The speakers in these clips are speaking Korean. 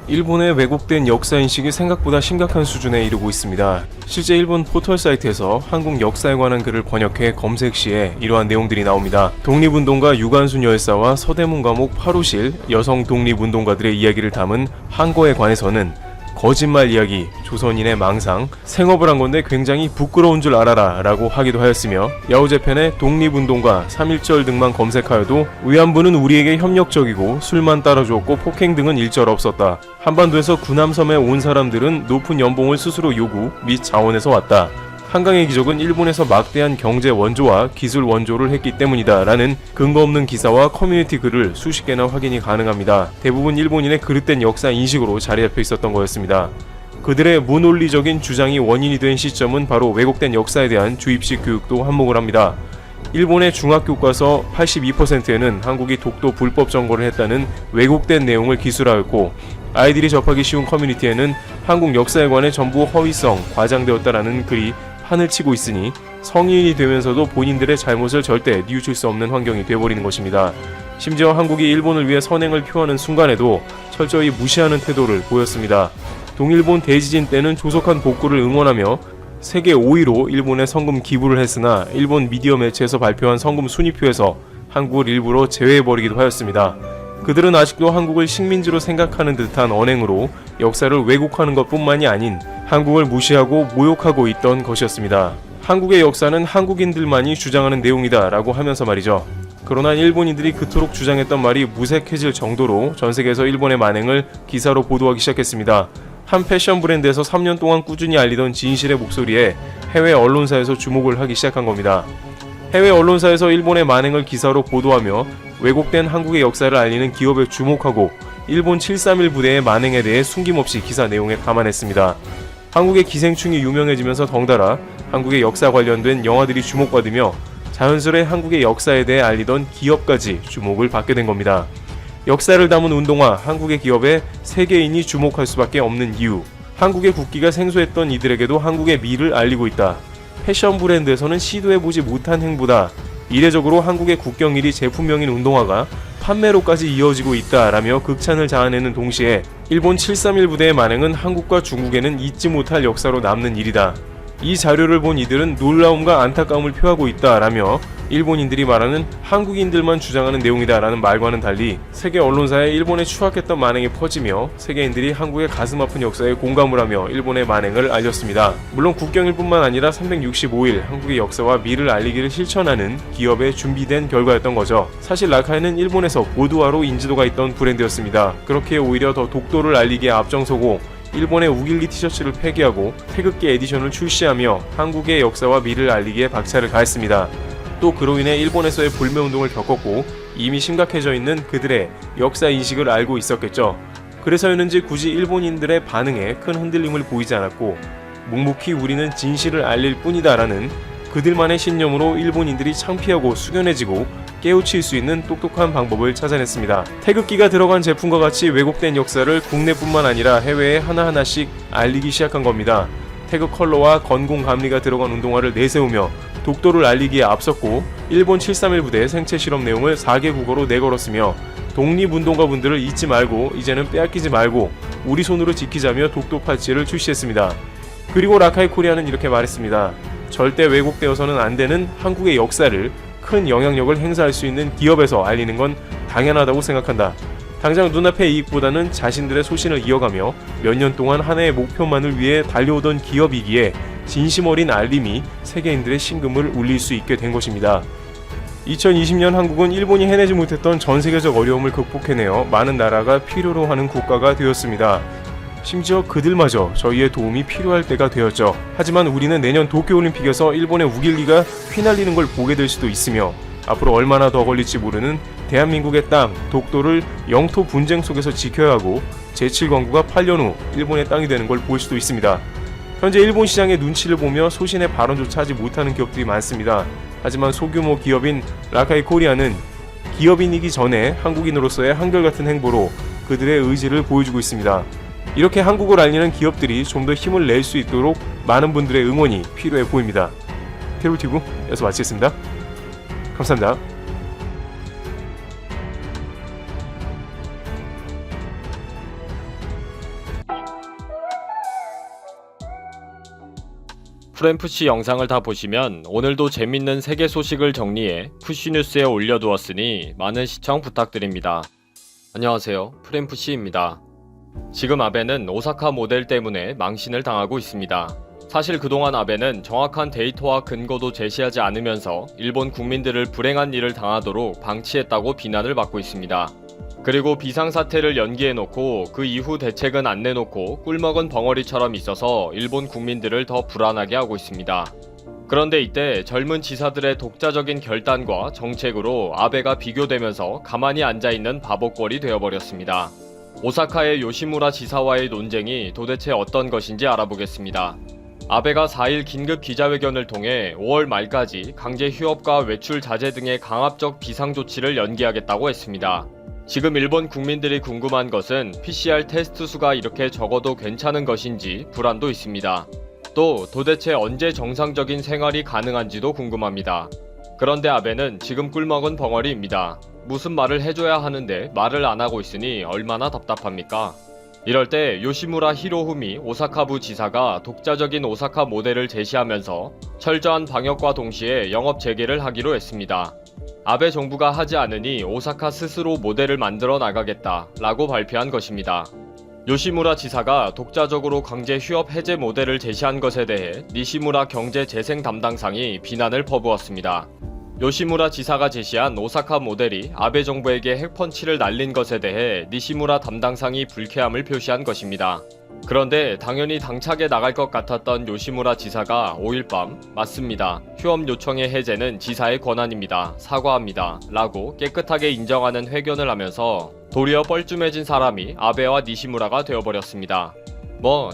일본의 왜곡된 역사인식이 생각보다 심각한 수준에 이르고 있습니다. 실제 일본 포털 사이트에서 한국 역사에 관한 글을 번역해 검색 시에 이러한 내용들이 나옵니다. 독립운동가 유관순 열사와 서대문 감옥 파루실 여성 독립운동가들의 이야기를 담은 한거에 관해서는 거짓말 이야기, 조선인의 망상, 생업을 한 건데 굉장히 부끄러운 줄 알아라 라고 하기도 하였으며 야후제편의 독립운동가, 3.1절 등만 검색하여도 위안부는 우리에게 협력적이고 술만 따라주었고 폭행 등은 일절 없었다. 한반도에서 구남섬에 온 사람들은 높은 연봉을 스스로 요구 및 자원해서 왔다. 한강의 기적은 일본에서 막대한 경제 원조와 기술 원조를 했기 때문이다 라는 근거 없는 기사와 커뮤니티 글을 수십 개나 확인이 가능합니다. 대부분 일본인의 그릇된 역사 인식으로 자리잡혀 있었던 거였습니다. 그들의 무논리적인 주장이 원인이 된 시점은 바로 왜곡된 역사에 대한 주입식 교육도 한몫을 합니다. 일본의 중학교과서 82%에는 한국이 독도 불법 점거를 했다는 왜곡된 내용을 기술하였고 아이들이 접하기 쉬운 커뮤니티에는 한국 역사에 관해 전부 허위성, 과장되었다라는 글이 판을 치고 있으니 성인이 되면서도 본인들의 잘못을 절대 뉘우칠 수 없는 환경이 되어버리는 것입니다. 심지어 한국이 일본을 위해 선행을 표하는 순간에도 철저히 무시하는 태도를 보였습니다. 동일본 대지진 때는 조속한 복구를 응원하며 세계 5위로 일본에 성금 기부를 했으나 일본 미디어 매체에서 발표한 성금 순위표에서 한국을 일부러 제외해버리기도 하였습니다. 그들은 아직도 한국을 식민지로 생각하는 듯한 언행으로 역사를 왜곡하는 것뿐만이 아닌 한국을 무시하고 모욕하고 있던 것이었습니다. 한국의 역사는 한국인들만이 주장하는 내용이다 라고 하면서 말이죠. 그러나 일본인들이 그토록 주장했던 말이 무색해질 정도로 전세계에서 일본의 만행을 기사로 보도하기 시작했습니다. 한 패션 브랜드에서 3년 동안 꾸준히 알리던 진실의 목소리에 해외 언론사에서 주목을 하기 시작한 겁니다. 해외 언론사에서 일본의 만행을 기사로 보도하며 왜곡된 한국의 역사를 알리는 기업에 주목하고 일본 731 부대의 만행에 대해 숨김없이 기사 내용에 감안했습니다. 한국의 기생충이 유명해지면서 덩달아 한국의 역사 관련된 영화들이 주목받으며 자연스레 한국의 역사에 대해 알리던 기업까지 주목을 받게 된 겁니다. 역사를 담은 운동화, 한국의 기업에 세계인이 주목할 수밖에 없는 이유, 한국의 국기가 생소했던 이들에게도 한국의 미를 알리고 있다. 패션 브랜드에서는 시도해보지 못한 행보다. 이례적으로 한국의 국경일이 제품명인 운동화가 판매로까지 이어지고 있다라며 극찬을 자아내는 동시에 일본 731 부대의 만행은 한국과 중국에는 잊지 못할 역사로 남는 일이다. 이 자료를 본 이들은 놀라움과 안타까움을 표하고 있다라며 일본인들이 말하는 한국인들만 주장하는 내용이다라는 말과는 달리 세계 언론사에 일본에 추악했던 만행이 퍼지며 세계인들이 한국의 가슴 아픈 역사에 공감을 하며 일본의 만행을 알렸습니다. 물론 국경일뿐만 아니라 365일 한국의 역사와 미를 알리기를 실천하는 기업의 준비된 결과였던 거죠. 사실 라카이는 일본에서 보드화로 인지도가 있던 브랜드였습니다. 그렇게 오히려 더 독도를 알리기에 앞장서고 일본의 우길기 티셔츠를 폐기하고 태극기 에디션을 출시하며 한국의 역사와 미를 알리기에 박차를 가했습니다. 또 그로 인해 일본에서의 불매운동을 겪었고 이미 심각해져 있는 그들의 역사 인식을 알고 있었겠죠. 그래서였는지 굳이 일본인들의 반응에 큰 흔들림을 보이지 않았고 묵묵히 우리는 진실을 알릴 뿐이다 라는 그들만의 신념으로 일본인들이 창피하고 숙연해지고 깨우칠 수 있는 똑똑한 방법을 찾아냈습니다. 태극기가 들어간 제품과 같이 왜곡된 역사를 국내뿐만 아니라 해외에 하나하나씩 알리기 시작한 겁니다. 태극 컬러와 건공 감리가 들어간 운동화를 내세우며 독도를 알리기에 앞섰고 일본 731 부대의 생체 실험 내용을 4개 국어로 내걸었으며 독립운동가분들을 잊지 말고 이제는 빼앗기지 말고 우리 손으로 지키자며 독도 팔찌를 출시했습니다. 그리고 라카이 코리아는 이렇게 말했습니다. 절대 왜곡되어서는 안 되는 한국의 역사를 큰 영향력을 행사할 수 있는 기업에서 알리는 건 당연하다고 생각한다. 당장 눈앞의 이익보다는 자신들의 소신을 이어가며 몇 년 동안 하나의 목표만을 위해 달려오던 기업이기에 진심 어린 알림이 세계인들의 심금을 울릴 수 있게 된 것입니다. 2020년 한국은 일본이 해내지 못했던 전 세계적 어려움을 극복해내어 많은 나라가 필요로 하는 국가가 되었습니다. 심지어 그들마저 저희의 도움이 필요할 때가 되었죠. 하지만 우리는 내년 도쿄올림픽에서 일본의 우길기가 휘날리는 걸 보게 될 수도 있으며 앞으로 얼마나 더 걸릴지 모르는 대한민국의 땅, 독도를 영토 분쟁 속에서 지켜야 하고 제7권구가 8년 후 일본의 땅이 되는 걸 볼 수도 있습니다. 현재 일본 시장의 눈치를 보며 소신의 발언조차 하지 못하는 기업들이 많습니다. 하지만 소규모 기업인 라카이 코리아는 기업인이기 전에 한국인으로서의 한결같은 행보로 그들의 의지를 보여주고 있습니다. 이렇게 한국을 알리는 기업들이 좀 더 힘을 낼 수 있도록 많은 분들의 응원이 필요해 보입니다. 테루티브 여기서 마치겠습니다. 감사합니다. 프렘푸시 영상을 다 보시면 오늘도 재밌는 세계 소식을 정리해 푸시뉴스에 올려두었으니 많은 시청 부탁드립니다. 안녕하세요, 프렘푸시입니다. 지금 아베는 오사카 모델 때문에 망신을 당하고 있습니다. 사실 그동안 아베는 정확한 데이터와 근거도 제시하지 않으면서 일본 국민들을 불행한 일을 당하도록 방치했다고 비난을 받고 있습니다. 그리고 비상사태를 연기해놓고 그 이후 대책은 안 내놓고 꿀먹은 벙어리처럼 있어서 일본 국민들을 더 불안하게 하고 있습니다. 그런데 이때 젊은 지사들의 독자적인 결단과 정책으로 아베가 비교되면서 가만히 앉아있는 바보꼴이 되어버렸습니다. 오사카의 요시무라 지사와의 논쟁이 도대체 어떤 것인지 알아보겠습니다. 아베가 4일 긴급 기자회견을 통해 5월 말까지 강제 휴업과 외출 자제 등의 강압적 비상조치를 연기하겠다고 했습니다. 지금 일본 국민들이 궁금한 것은 PCR 테스트 수가 이렇게 적어도 괜찮은 것인지 불안도 있습니다. 또 도대체 언제 정상적인 생활이 가능한지도 궁금합니다. 그런데 아베는 지금 꿀먹은 벙어리입니다. 무슨 말을 해줘야 하는데 말을 안 하고 있으니 얼마나 답답합니까? 이럴 때 요시무라 히로후미 오사카부 지사가 독자적인 오사카 모델을 제시하면서 철저한 방역과 동시에 영업 재개를 하기로 했습니다. 아베 정부가 하지 않으니 오사카 스스로 모델을 만들어 나가겠다 라고 발표한 것입니다. 요시무라 지사가 독자적으로 강제 휴업 해제 모델을 제시한 것에 대해 니시무라 경제재생 담당상이 비난을 퍼부었습니다. 요시무라 지사가 제시한 오사카 모델이 아베 정부에게 핵펀치를 날린 것에 대해 니시무라 담당상이 불쾌함을 표시한 것입니다. 그런데 당연히 당차게 나갈 것 같았던 요시무라 지사가 5일 밤 맞습니다. 휴업 요청의 해제는 지사의 권한입니다. 사과합니다. 라고 깨끗하게 인정하는 회견을 하면서 도리어 뻘쭘해진 사람이 아베와 니시무라가 되어버렸습니다.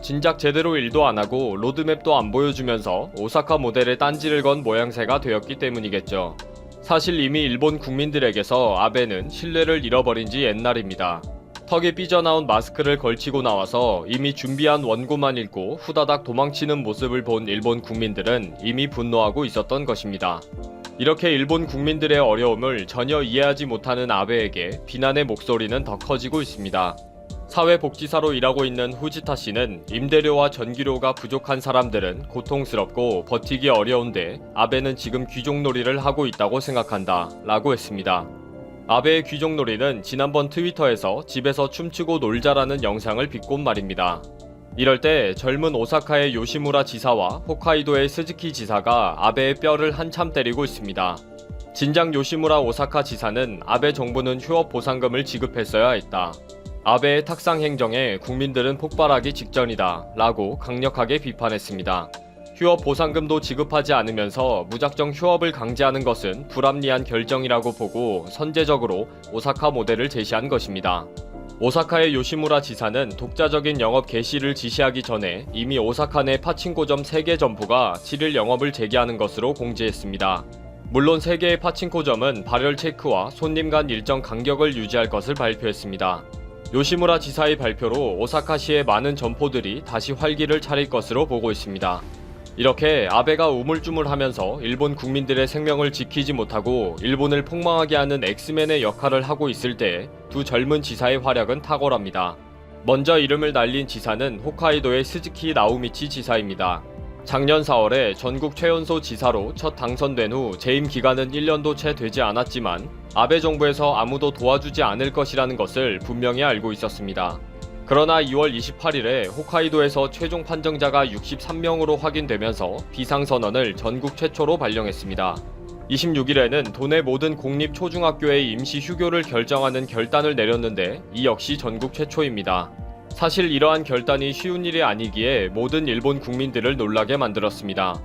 진작 제대로 일도 안하고 로드맵도 안 보여주면서 오사카 모델에 딴지를 건 모양새가 되었기 때문이겠죠. 사실 이미 일본 국민들에게서 아베는 신뢰를 잃어버린 지 옛날입니다. 턱이 삐져나온 마스크를 걸치고 나와서 이미 준비한 원고만 읽고 후다닥 도망치는 모습을 본 일본 국민들은 이미 분노하고 있었던 것입니다. 이렇게 일본 국민들의 어려움을 전혀 이해하지 못하는 아베에게 비난의 목소리는 더 커지고 있습니다. 사회복지사로 일하고 있는 후지타 씨는 임대료와 전기료가 부족한 사람들은 고통스럽고 버티기 어려운데 아베는 지금 귀족놀이를 하고 있다고 생각한다 라고 했습니다. 아베의 귀족놀이는 지난번 트위터에서 집에서 춤추고 놀자라는 영상을 비꼰 말입니다. 이럴 때 젊은 오사카의 요시무라 지사와 홋카이도의 스즈키 지사가 아베의 뼈를 한참 때리고 있습니다. 진작 요시무라 오사카 지사는 아베 정부는 휴업 보상금을 지급했어야 했다. 아베의 탁상 행정에 국민들은 폭발하기 직전이다 라고 강력하게 비판했습니다. 휴업 보상금도 지급하지 않으면서 무작정 휴업을 강제하는 것은 불합리한 결정이라고 보고 선제적으로 오사카 모델을 제시한 것입니다. 오사카의 요시무라 지사는 독자적인 영업 개시를 지시하기 전에 이미 오사카 내 파친코점 3개 점포가 7일 영업을 재개하는 것으로 공지했습니다. 물론 3개의 파친코점은 발열 체크와 손님 간 일정 간격을 유지할 것을 발표했습니다. 요시무라 지사의 발표로 오사카시의 많은 점포들이 다시 활기를 차릴 것으로 보고 있습니다. 이렇게 아베가 우물쭈물하면서 일본 국민들의 생명을 지키지 못하고 일본을 폭망하게 하는 엑스맨의 역할을 하고 있을 때 두 젊은 지사의 활약은 탁월합니다. 먼저 이름을 날린 지사는 홋카이도의 스즈키 나오미치 지사입니다. 작년 4월에 전국 최연소 지사로 첫 당선된 후 재임 기간은 1년도 채 되지 않았지만 아베 정부에서 아무도 도와주지 않을 것이라는 것을 분명히 알고 있었습니다. 그러나 2월 28일에 홋카이도에서 최종 판정자가 63명으로 확인되면서 비상선언을 전국 최초로 발령했습니다. 26일에는 도내 모든 공립 초중학교의 임시 휴교를 결정하는 결단을 내렸는데 이 역시 전국 최초입니다. 사실 이러한 결단이 쉬운 일이 아니기에 모든 일본 국민들을 놀라게 만들었습니다.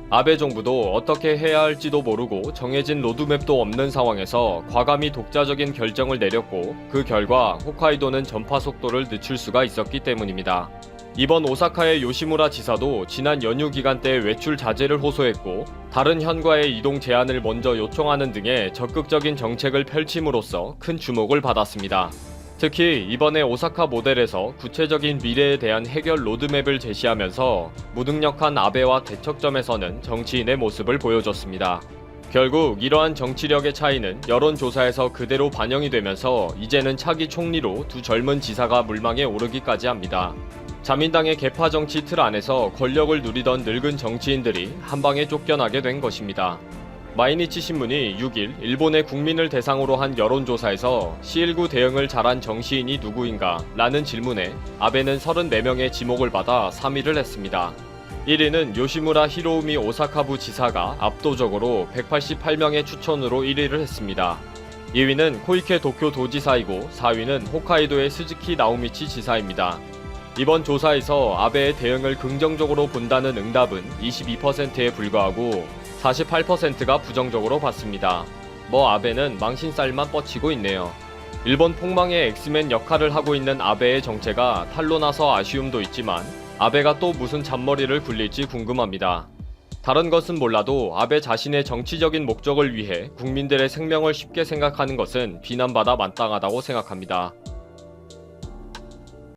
아베 정부도 어떻게 해야 할지도 모르고 정해진 로드맵도 없는 상황에서 과감히 독자적인 결정을 내렸고 그 결과 홋카이도는 전파 속도를 늦출 수가 있었기 때문입니다. 이번 오사카의 요시무라 지사도 지난 연휴 기간 때 외출 자제를 호소했고 다른 현과의 이동 제한을 먼저 요청하는 등의 적극적인 정책을 펼침으로써 큰 주목을 받았습니다. 특히 이번에 오사카 모델에서 구체적인 미래에 대한 해결 로드맵을 제시하면서 무능력한 아베와 대척점에서는 정치인의 모습을 보여줬습니다. 결국 이러한 정치력의 차이는 여론조사에서 그대로 반영이 되면서 이제는 차기 총리로 두 젊은 지사가 물망에 오르기까지 합니다. 자민당의 계파 정치 틀 안에서 권력을 누리던 늙은 정치인들이 한방에 쫓겨나게 된 것입니다. 마이니치 신문이 6일 일본의 국민을 대상으로 한 여론조사에서 C19 대응을 잘한 정치인이 누구인가? 라는 질문에 아베는 34명의 지목을 받아 3위를 했습니다. 1위는 요시무라 히로우미 오사카부 지사가 압도적으로 188명의 추천으로 1위를 했습니다. 2위는 코이케 도쿄 도지사이고 4위는 홋카이도의 스즈키 나오미치 지사입니다. 이번 조사에서 아베의 대응을 긍정적으로 본다는 응답은 22%에 불과하고 48%가 부정적으로 봤습니다. 아베는 망신살만 뻗치고 있네요. 일본 폭망의 엑스맨 역할을 하고 있는 아베의 정체가 탄로나서 아쉬움도 있지만 아베가 또 무슨 잔머리를 굴릴지 궁금합니다. 다른 것은 몰라도 아베 자신의 정치적인 목적을 위해 국민들의 생명을 쉽게 생각하는 것은 비난받아 마땅하다고 생각합니다.